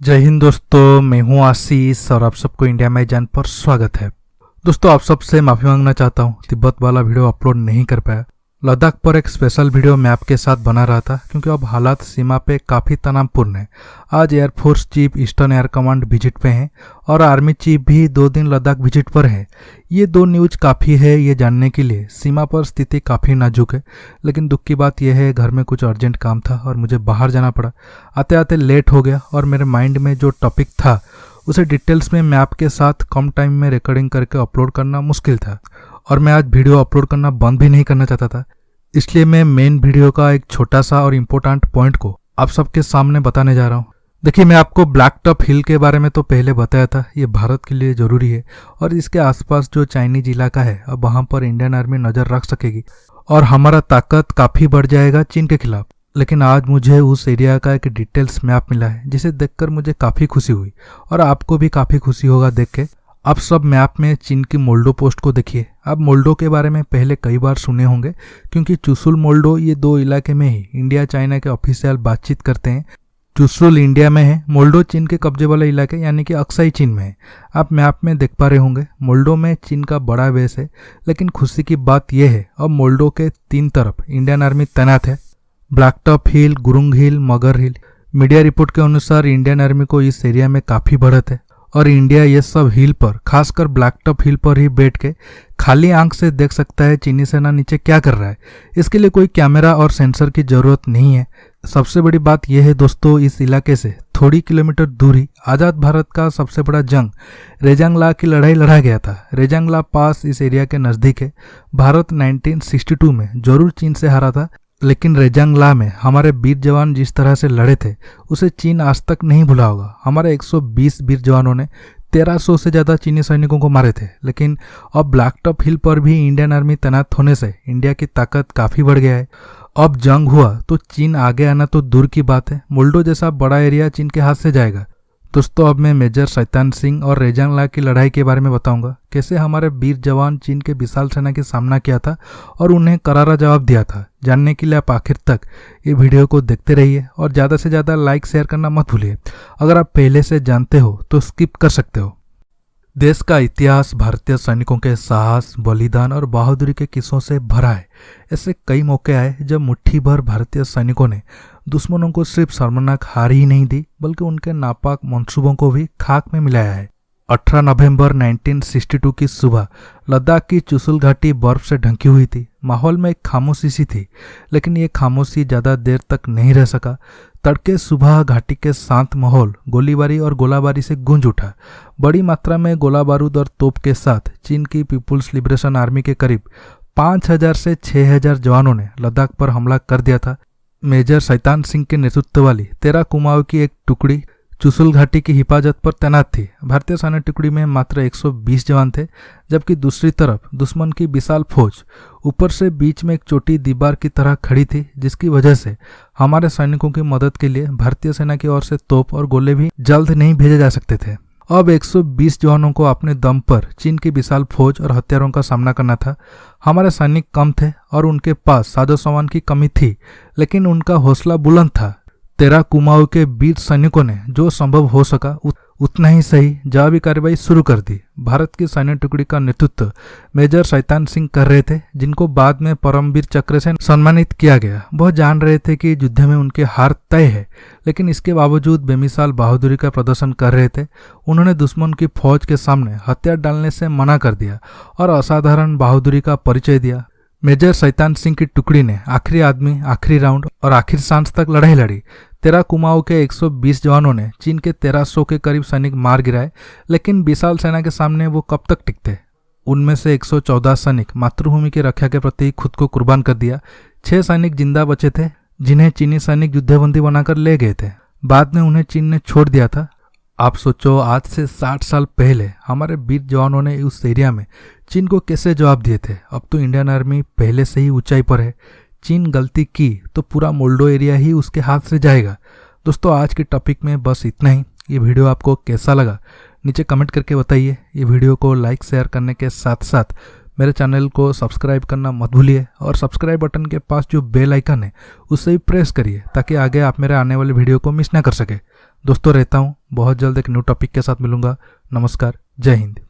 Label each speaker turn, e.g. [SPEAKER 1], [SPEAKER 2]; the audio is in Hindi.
[SPEAKER 1] जय हिंद दोस्तों, मैं हूं आशीष और आप सबको इंडिया में जान पर स्वागत है। दोस्तों, आप सबसे माफ़ी मांगना चाहता हूं, तिब्बत वाला वीडियो अपलोड नहीं कर पाया। लद्दाख पर एक स्पेशल वीडियो मैं आपके साथ बना रहा था क्योंकि अब हालात सीमा पे काफ़ी तनावपूर्ण है। आज air force chief eastern air command visit पे हैं और आर्मी चीफ भी 2 दिन लद्दाख विजिट पर है। ये 2 न्यूज काफ़ी है ये जानने के लिए सीमा पर स्थिति काफ़ी नाजुक है। लेकिन दुख की बात यह है, घर में कुछ अर्जेंट काम था और मुझे बाहर जाना पड़ा। आते आते लेट हो गया और मेरे माइंड में जो टॉपिक था उसे डिटेल्स में मैं आपके साथ कम टाइम में रिकॉर्डिंग करके अपलोड करना मुश्किल था और मैं आज वीडियो अपलोड करना बंद भी नहीं करना चाहता था। इसलिए मैं मेन वीडियो का एक छोटा सा और इम्पोर्टेंट पॉइंट को आप सबके सामने बताने जा रहा हूँ। देखिए, मैं आपको ब्लैक टॉप हिल के बारे में तो पहले बताया था, ये भारत के लिए ज़रूरी है और इसके आसपास जो चाइनीज इलाका है अब वहाँ पर इंडियन आर्मी नज़र रख सकेगी और हमारा ताकत काफ़ी बढ़ जाएगा चीन के खिलाफ। लेकिन आज मुझे उस एरिया का एक डिटेल्स मैप मिला है जिसे देखकर मुझे काफ़ी खुशी हुई और आपको भी काफ़ी खुशी होगा देख के। आप सब मैप में चीन की मोल्डो पोस्ट को देखिए। आप मोल्डो के बारे में पहले कई बार सुने होंगे क्योंकि चुशुल मोल्डो ये 2 इलाके में ही इंडिया चाइना के ऑफिशियल बातचीत करते हैं। चुशुल इंडिया में है, मोल्डो चीन के कब्जे वाला इलाके यानी कि अक्साई चीन में है। आप मैप में देख पा रहे होंगे मोल्डो में चीन का बड़ा बेस है। लेकिन खुशी की बात यह है अब मोल्डो के 3 तरफ इंडियन आर्मी तैनात है। ब्लैक टॉप हिल, गुरुंग हिल, मगर हिल। मीडिया रिपोर्ट के अनुसार इंडियन आर्मी को इस एरिया में काफ़ी बढ़त है और इंडिया ये सब हिल पर, खासकर ब्लैक टॉप हिल पर ही बैठ के खाली आंख से देख सकता है चीनी सेना नीचे क्या कर रहा है। इसके लिए कोई कैमरा और सेंसर की जरूरत नहीं है। सबसे बड़ी बात यह है दोस्तों, इस इलाके से थोड़ी किलोमीटर दूर ही आज़ाद भारत का सबसे बड़ा जंग रेजांगला की लड़ाई लड़ा गया था। रेजांगला पास इस एरिया के नज़दीक है। भारत 1962 में जरूर चीन से हारा था, लेकिन रेजांगला में हमारे वीर जवान जिस तरह से लड़े थे उसे चीन आज तक नहीं भुला होगा। हमारे 120 वीर जवानों ने 1300 से ज़्यादा चीनी सैनिकों को मारे थे। लेकिन अब ब्लैक टॉप हिल पर भी इंडियन आर्मी तैनात होने से इंडिया की ताकत काफ़ी बढ़ गया है। अब जंग हुआ तो चीन आगे आना तो दूर की बात है, मोल्डो जैसा बड़ा एरिया चीन के हाथ से जाएगा। दोस्तों, अब मैं मेजर शैतान सिंह और रेजांगला की लड़ाई के बारे में बताऊंगा, कैसे हमारे वीर जवान चीन के विशाल सेना का सामना किया था और उन्हें करारा जवाब दिया था। जानने के लिए आप आखिर तक ये वीडियो को देखते रहिए और ज़्यादा से ज़्यादा लाइक शेयर करना मत भूलिए। अगर आप पहले से जानते हो तो स्किप कर सकते हो। देश का इतिहास भारतीय सैनिकों के साहस, बलिदान और बहादुरी के किस्सों से भरा है। ऐसे कई मौके आए जब मुट्ठी भर भारतीय सैनिकों ने दुश्मनों को सिर्फ शर्मनाक हार ही नहीं दी बल्कि उनके नापाक मंसूबों को भी खाक में मिलाया है। 18 नवंबर 1962 की सुबह लद्दाख की चुशुल घाटी बर्फ से ढकी हुई थी। माहौल में एक खामोशी सी थी, लेकिन ये खामोशी ज़्यादा देर तक नहीं रह सका। तड़के सुबह घाटी के शांत माहौल गोलीबारी और गोलाबारी से गूंज उठा। बड़ी मात्रा में गोला बारूद और तोप के साथ चीन की पीपुल्स लिबरेशन आर्मी के करीब 5000 से 6000 जवानों ने लद्दाख पर हमला कर दिया था। मेजर शैतान सिंह के नेतृत्व वाली 13 कुमाऊं की एक टुकड़ी चुशुल घाटी की हिफाजत पर तैनात थी। भारतीय सेना टुकड़ी में मात्र 120 जवान थे, जबकि दूसरी तरफ दुश्मन की विशाल फौज ऊपर से बीच में एक छोटी दीवार की तरह खड़ी थी, जिसकी वजह से हमारे सैनिकों की मदद के लिए भारतीय सेना की ओर से तोप और गोले भी जल्द नहीं भेजे जा सकते थे। अब 120 जवानों को अपने दम पर चीन की विशाल फौज और हथियारों का सामना करना था। हमारे सैनिक कम थे और उनके पास साजो सामान की कमी थी, लेकिन उनका हौसला बुलंद था। 13 कुमाऊं के वीर सैनिकों ने जो संभव हो सका उतना ही सही जवाबी कार्रवाई शुरू कर दी। भारत की सैन्य टुकड़ी का नेतृत्व मेजर शैतान सिंह कर रहे थे, जिनको बाद में परमवीर चक्र से सम्मानित किया गया। वह जान रहे थे कि युद्ध में उनकी हार तय है, लेकिन इसके बावजूद बेमिसाल बहादुरी का प्रदर्शन कर रहे थे। उन्होंने दुश्मन की फौज के सामने हथियार डालने से मना कर दिया और असाधारण बहादुरी का परिचय दिया। मेजर शैतान सिंह की टुकड़ी ने आखिरी आदमी, आखिरी राउंड और आखिर सांस तक लड़ाई लड़ी। 13 कुमाऊं के 120 जवानों ने चीन के 1300 के करीब सैनिक मार गिराए, लेकिन विशाल सेना के सामने वो कब तक टिकते। उनमें से 114 सैनिक मातृभूमि की रक्षा के प्रति खुद को कुर्बान कर दिया। 6 सैनिक जिंदा बचे थे, जिन्हें चीनी सैनिक युद्धबंदी बनाकर ले गए थे। बाद में उन्हें चीन ने छोड़ दिया था। आप सोचो, आज से 60 साल पहले हमारे वीर जवानों ने उस एरिया में चीन को कैसे जवाब दिए थे। अब तो इंडियन आर्मी पहले से ही ऊंचाई पर है। चीन गलती की तो पूरा मोल्डो एरिया ही उसके हाथ से जाएगा। दोस्तों, आज के टॉपिक में बस इतना ही। ये वीडियो आपको कैसा लगा नीचे कमेंट करके बताइए। ये वीडियो को लाइक शेयर करने के साथ साथ मेरे चैनल को सब्सक्राइब करना मत भूलिए और सब्सक्राइब बटन के पास जो बेल आइकन है उसे भी प्रेस करिए ताकि आगे आप मेरे आने वाले वीडियो को मिस ना कर सके। दोस्तों, रहता हूँ। बहुत जल्द एक न्यू टॉपिक के साथ मिलूंगा। नमस्कार, जय हिंद।